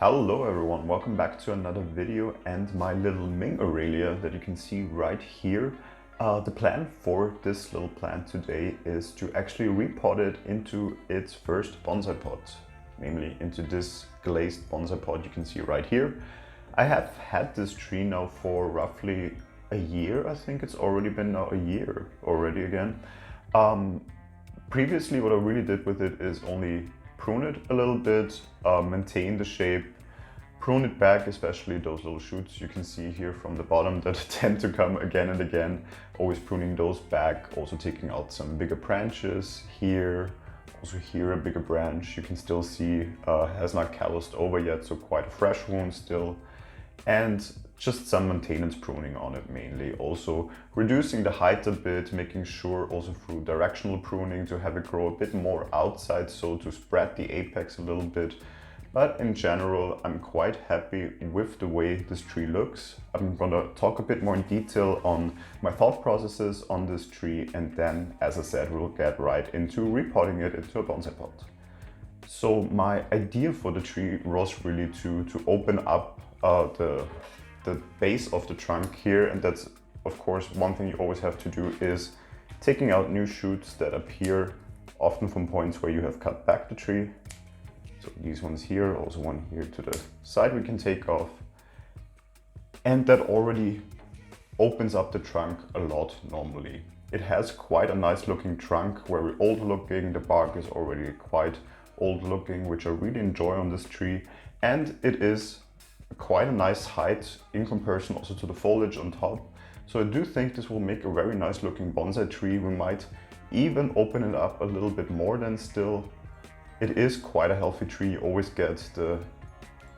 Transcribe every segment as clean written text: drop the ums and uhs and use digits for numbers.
Hello everyone, welcome back to another video and my little Ming Aralia that you can see right here. The plan for this little plant today is to actually repot it into its first bonsai pot, namely into this glazed bonsai pot you can see right here. I have had this tree now for roughly a year. I think it's already been now a year already again. Previously what I really did with it is only prune it a little bit, maintain the shape, prune it back, especially those little shoots you can see here from the bottom that tend to come again and again, always pruning those back, also taking out some bigger branches here, also here a bigger branch you can still see has not calloused over yet, so quite a fresh wound still, and just some maintenance pruning on it mainly. Also reducing the height a bit, making sure also through directional pruning to have it grow a bit more outside, so to spread the apex a little bit. But in general, I'm quite happy with the way this tree looks. I'm gonna talk a bit more in detail on my thought processes on this tree, and then, as I said, we'll get right into repotting it into a bonsai pot. So my idea for the tree was really to open up the base of the trunk here, and that's of course one thing you always have to do is taking out new shoots that appear often from points where you have cut back the tree. So these ones here, also one here to the side we can take off, and that already opens up the trunk a lot normally. It has quite a nice looking trunk, very old looking, the bark is already quite old looking, which I really enjoy on this tree, and it is quite a nice height in comparison also to the foliage on top. So I do think this will make a very nice looking bonsai tree. We might even open it up a little bit more than still. It is quite a healthy tree. You always get the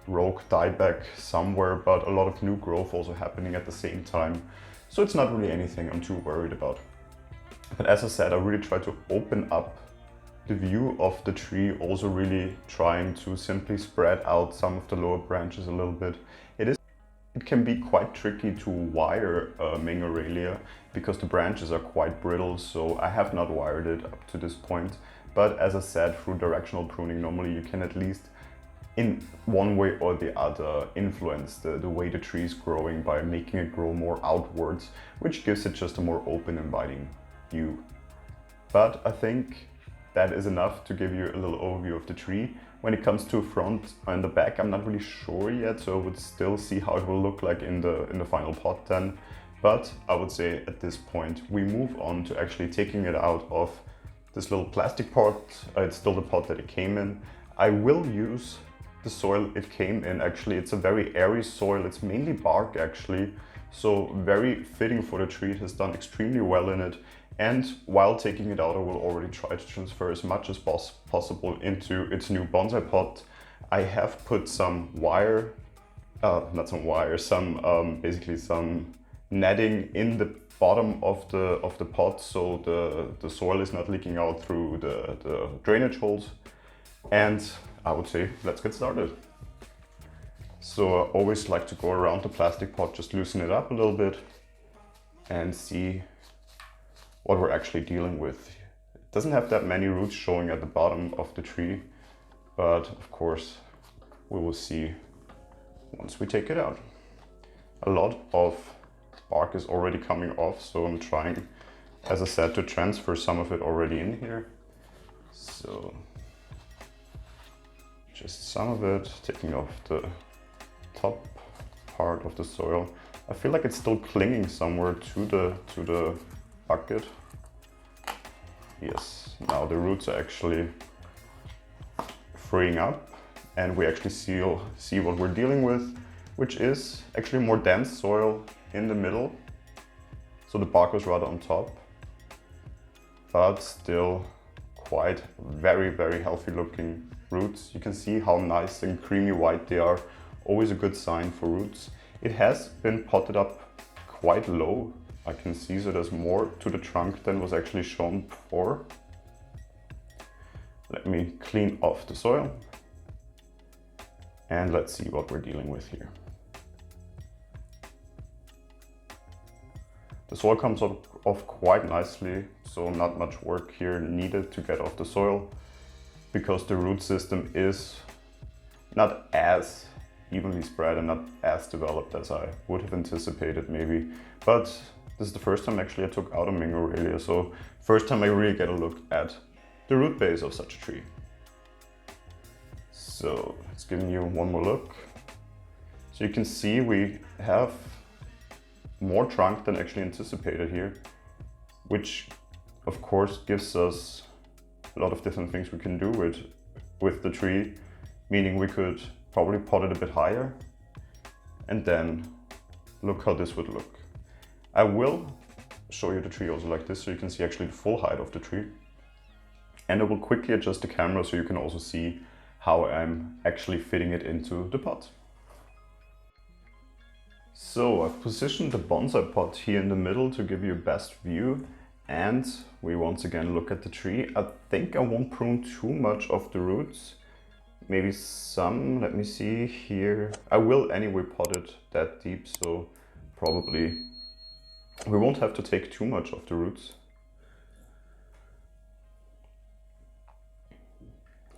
rogue dieback somewhere, but a lot of new growth also happening at the same time. So it's not really anything I'm too worried about. But as I said, I really try to open up the view of the tree, also really trying to simply spread out some of the lower branches a little bit. It can be quite tricky to wire Ming Aralia because the branches are quite brittle, so I have not wired it up to this point. But as I said, through directional pruning, normally you can at least in one way or the other influence the way the tree is growing by making it grow more outwards, which gives it just a more open, inviting view. But I think that is enough to give you a little overview of the tree. When it comes to front and the back, I'm not really sure yet, so I would still see how it will look like in the final pot then. But I would say at this point we move on to actually taking it out of this little plastic pot. It's still the pot that it came in. I will use the soil it came in. Actually, it's a very airy soil. It's mainly bark actually, so very fitting for the tree. It has done extremely well in it. And while taking it out, I will already try to transfer as much as possible into its new bonsai pot. I have put some wire, basically some netting in the bottom of the pot, so the soil is not leaking out through the drainage holes. And I would say, let's get started. So I always like to go around the plastic pot, just loosen it up a little bit and see what we're actually dealing with. It doesn't have that many roots showing at the bottom of the tree, but of course we will see once we take it out. A lot of bark is already coming off, so I'm trying, as I said, to transfer some of it already in here. So just some of it, taking off the top part of the soil. I feel like it's still clinging somewhere to the bucket. Yes, now the roots are actually freeing up, and we actually see what we're dealing with, which is actually more dense soil in the middle. So the bark was rather on top, but still quite very healthy looking roots. You can see how nice and creamy white they are, always a good sign for roots. It has been potted up quite low. I can see that there's more to the trunk than was actually shown before. Let me clean off the soil and let's see what we're dealing with here. The soil comes off quite nicely, so not much work here needed to get off the soil because the root system is not as evenly spread and not as developed as I would have anticipated maybe. But this is the first time actually I took out a Ming Aralia, so first time I really get a look at the root base of such a tree. So let's give you one more look. So you can see we have more trunk than actually anticipated here, which of course gives us a lot of different things we can do with the tree, meaning we could probably pot it a bit higher, and then look how this would look. I will show you the tree also like this, so you can see actually the full height of the tree. And I will quickly adjust the camera so you can also see how I'm actually fitting it into the pot. So I've positioned the bonsai pot here in the middle to give you a best view, and we once again look at the tree. I think I won't prune too much of the roots. Maybe some, let me see here. I will anyway pot it that deep, so probably we won't have to take too much of the roots.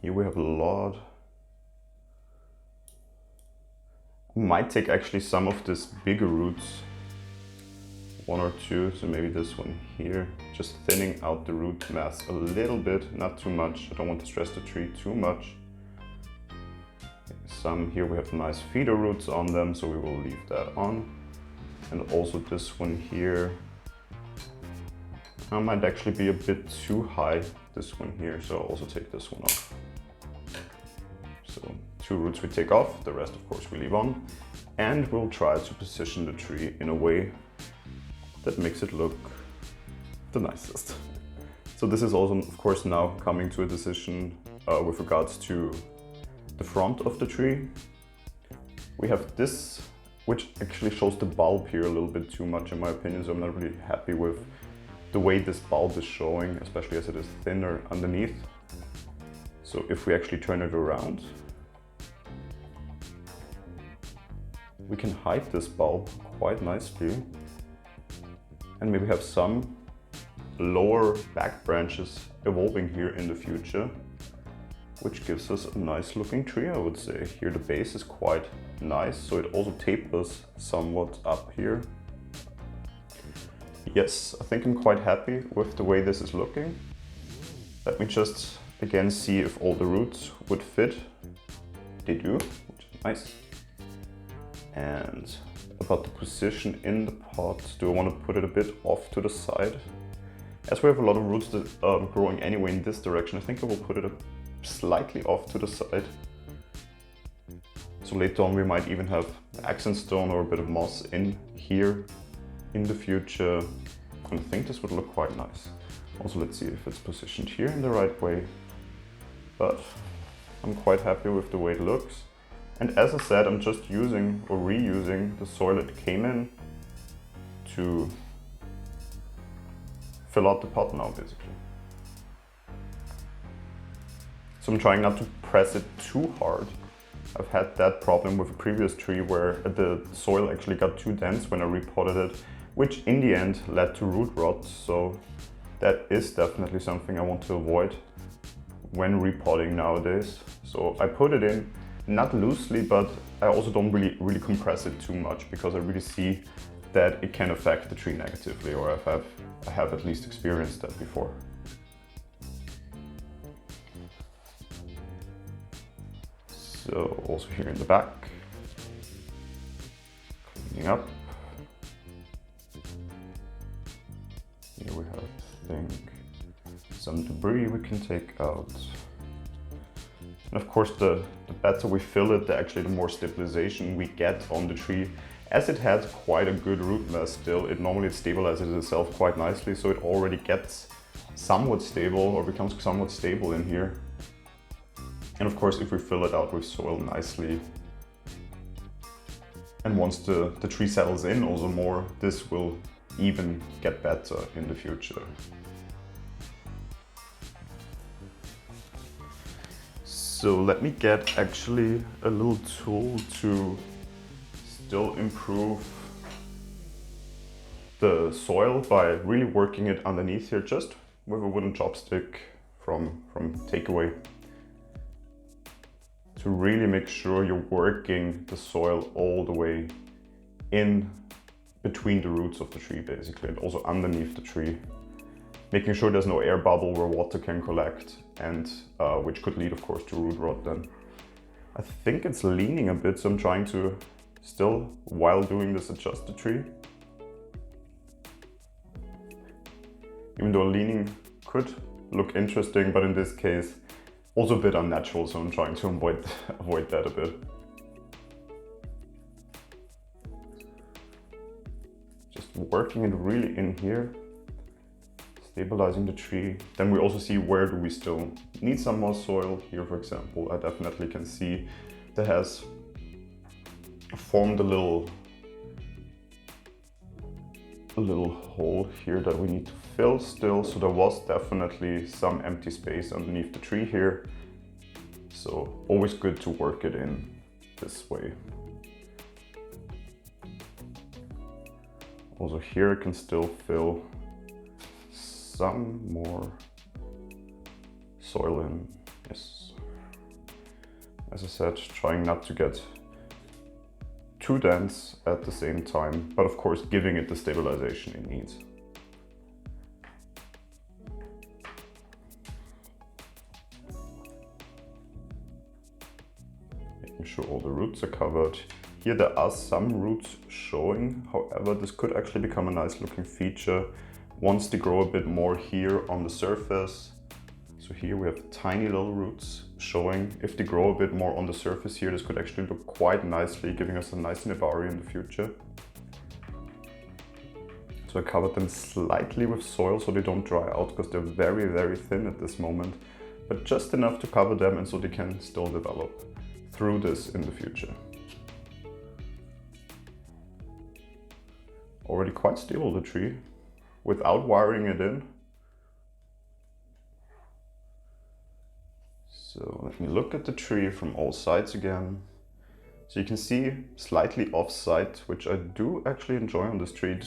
Here we have a lot. I might take actually some of this bigger roots, one or two, so maybe this one here, just thinning out the root mass a little bit, not too much. I don't want to stress the tree too much. Some here we have nice feeder roots on them, so we will leave that on. And also this one here, I might actually be a bit too high, this one here, so I'll also take this one off. So 2 roots we take off, the rest of course we leave on. And we'll try to position the tree in a way that makes it look the nicest. So this is also of course now coming to a decision with regards to the front of the tree. We have this, which actually shows the bulb here a little bit too much in my opinion, so I'm not really happy with the way this bulb is showing, especially as it is thinner underneath. So if we actually turn it around, we can hide this bulb quite nicely, and maybe have some lower back branches evolving here in the future, which gives us a nice looking tree, I would say. Here the base is quite nice, so it also tapers somewhat up here. Yes, I think I'm quite happy with the way this is looking. Let me just again see if all the roots would fit. They do, which is nice. And about the position in the pot, do I want to put it a bit off to the side? As we have a lot of roots that are growing anyway in this direction, I think I will put it slightly off to the side. So later on we might even have accent stone or a bit of moss in here in the future. And I think this would look quite nice. Also, let's see if it's positioned here in the right way. But I'm quite happy with the way it looks. And as I said, I'm just using or reusing the soil that came in to fill out the pot now, basically. So I'm trying not to press it too hard. I've had that problem with a previous tree where the soil actually got too dense when I repotted it, which in the end led to root rot. So that is definitely something I want to avoid when repotting nowadays. So I put it in, not loosely, but I also don't really compress it too much, because I really see that it can affect the tree negatively, or I have at least experienced that before. So also here in the back, cleaning up. Here we have, I think, some debris we can take out. And of course, the better we fill it, the more stabilization we get on the tree. As it has quite a good root mass still, it normally stabilizes itself quite nicely, so it already gets somewhat stable or becomes somewhat stable in here. And of course, if we fill it out with soil nicely, and once the tree settles in also more, this will even get better in the future. So let me get actually a little tool to still improve the soil by really working it underneath here, just with a wooden chopstick from takeaway, to to really make sure you're working the soil all the way in between the roots of the tree basically, and also underneath the tree, making sure there's no air bubble where water can collect, and which could lead of course to root rot then. I think it's leaning a bit, so I'm trying to still, while doing this, adjust the tree. Even though leaning could look interesting, but in this case also a bit unnatural, so I'm trying to avoid that a bit. Just working it really in here, stabilizing the tree. Then we also see where do we still need some more soil. Here, for example, I definitely can see that has formed a little hole here that we need to fill still. So there was definitely some empty space underneath the tree here. So always good to work it in this way. Also here I can still fill some more soil in. Yes. As I said, trying not to get too dense at the same time, but of course giving it the stabilization it needs. Making sure all the roots are covered. Here there are some roots showing, however this could actually become a nice looking feature once they grow a bit more here on the surface. So here we have tiny little roots showing. If they grow a bit more on the surface here, this could actually look quite nicely, giving us a nice nibari in the future. So I covered them slightly with soil so they don't dry out, because they're very, very thin at this moment, but just enough to cover them and so they can still develop through this in the future. Already quite stable, the tree, without wiring it in. So let me look at the tree from all sides again. So you can see slightly off-site, which I do actually enjoy on this tree.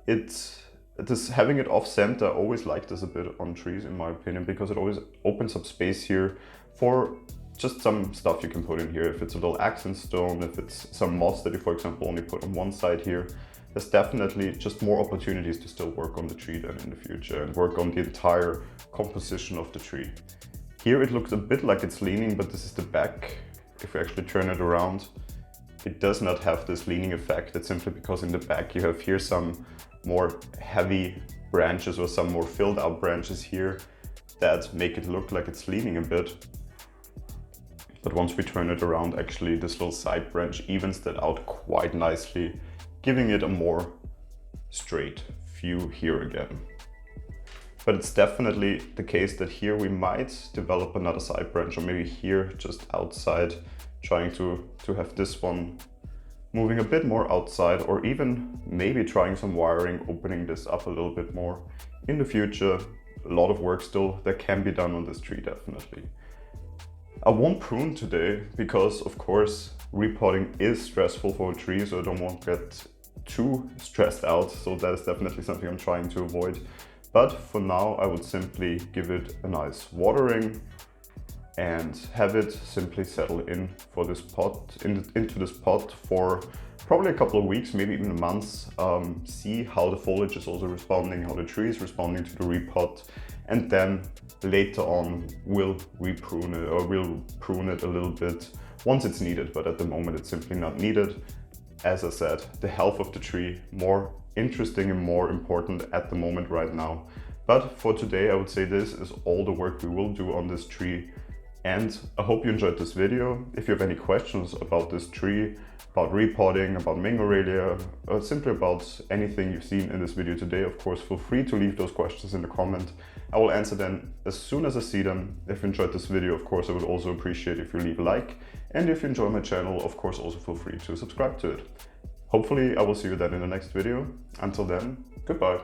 Having it off-center, I always like this a bit on trees in my opinion, because it always opens up space here for just some stuff you can put in here. If it's a little accent stone, if it's some moss that you, for example, only put on one side here, there's definitely just more opportunities to still work on the tree then in the future and work on the entire composition of the tree. Here it looks a bit like it's leaning, but this is the back. If we actually turn it around, it does not have this leaning effect. It's simply because in the back you have here some more heavy branches or some more filled out branches here that make it look like it's leaning a bit. But once we turn it around, actually this little side branch evens that out quite nicely, giving it a more straight view here again. But it's definitely the case that here we might develop another side branch, or maybe here just outside, trying to have this one moving a bit more outside, or even maybe trying some wiring, opening this up a little bit more in the future. A lot of work still that can be done on this tree, definitely. I won't prune today because of course repotting is stressful for a tree, so I don't want to get too stressed out. So that is definitely something I'm trying to avoid. But for now, I would simply give it a nice watering and have it simply settle in for this pot, into this pot for probably a couple of weeks, maybe even months. See how the foliage is also responding, how the tree is responding to the repot, and then later on we'll reprune it, or we'll prune it a little bit once it's needed, but at the moment it's simply not needed. As I said, the health of the tree more interesting and more important at the moment right now. But for today, I would say this is all the work we will do on this tree. And I hope you enjoyed this video. If you have any questions about this tree, about repotting, about Ming Aralia, or simply about anything you've seen in this video today, of course, feel free to leave those questions in the comment. I will answer them as soon as I see them. If you enjoyed this video, of course, I would also appreciate if you leave a like. And if you enjoy my channel, of course, also feel free to subscribe to it. Hopefully, I will see you then in the next video. Until then, goodbye.